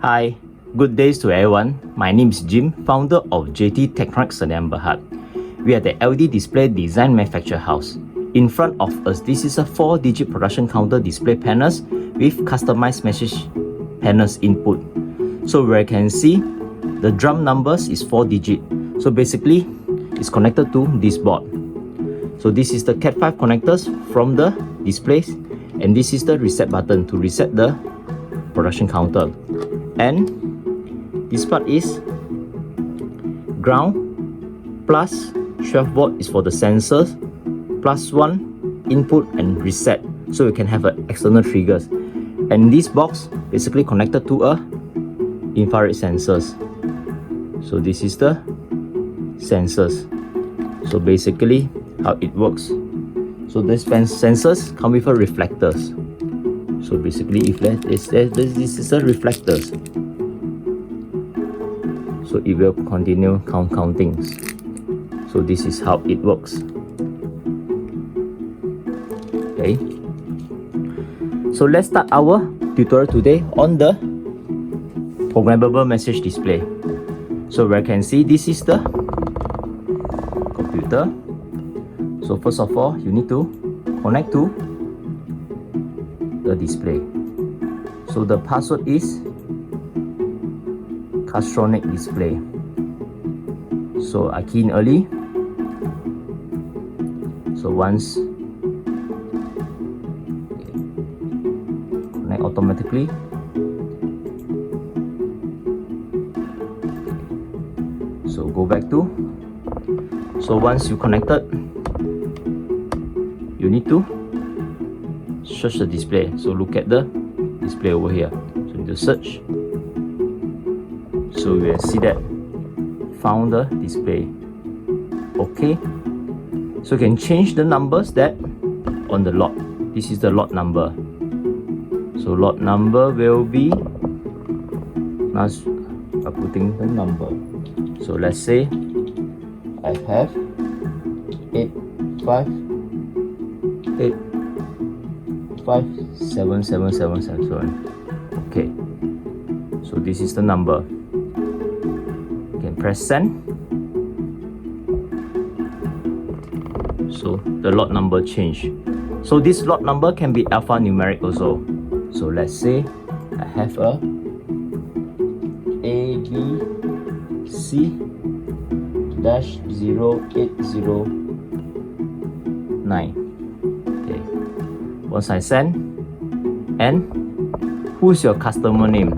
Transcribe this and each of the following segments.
Hi, good days to everyone. My name is Jim, founder of JT Techtronics Senayan Berhad. We are the LED display design manufacture house. In front of us, this is a 4-digit production counter display panels with customized message panels input. So where you can see the drum numbers is 4-digit. So basically, it's connected to this board. So this is the Cat5 connectors from the displays, and this is the reset button to reset the production counter. And this part is ground plus 12 volt is for the sensors, plus 1 input and reset, so you can have external triggers. And this box basically connected to a infrared sensors. So this is the sensors. So basically how it works. So these sensors come with a reflectors. So basically, if this is a reflectors, so it will continue counting. So this is how it works. Okay. So let's start our tutorial today on the programmable message display. So where you can see this is the computer. So first of all, you need to connect to the display. So the password is custronics display. So I key in early. So once connect automatically. So go back to. So once you connected, you need to search the display. So look at the display over here. So you need to search. So we will see that found the display. Okay. So you can change the numbers that on the lot. This is the lot number. So lot number will be, now I'm putting the number. So let's say I have 8577777. Okay, so this is the number. You can press send. So the lot number change. So this lot number can be alphanumeric also. So let's say I have a ABC-0809. Okay. Once I send, and who's your customer name?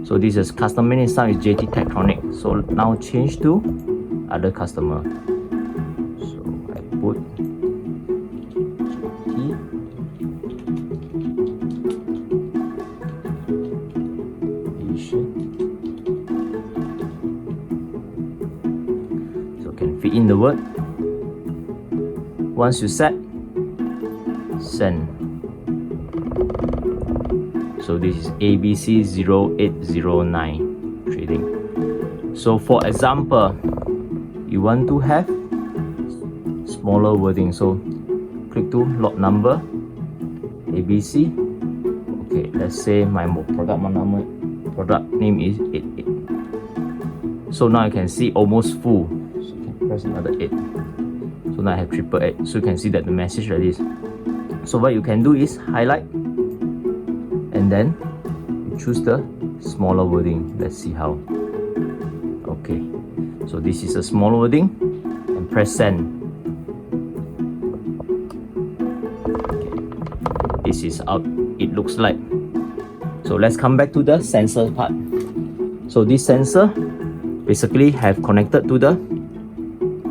So this is customer name, now is JT Techtronics. So now change to other customer. So I put JT. So can fit in the word. Once you set, send. So this is ABC-0809 trading. So for example, you want to have smaller wording, so click to lot number ABC. Okay, let's say my product name is 88. So now you can see almost full. So you can press another 8. So now I have 888. So you can see that the message like this. So what you can do is highlight, and then you choose the smaller wording. Let's see how. Okay, so this is a smaller wording, and press send. Okay. This is how it looks like. So let's come back to the sensor part. So this sensor basically have connected to the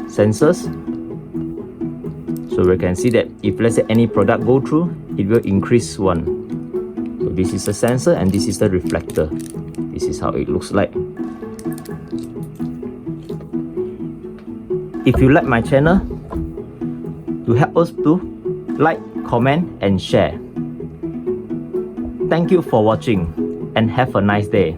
sensors. So we can see that if let's say any product go through, it will increase 1. So this is a sensor and this is the reflector. This is how it looks like. If you like my channel, to help us to like, comment and share. Thank you for watching and have a nice day.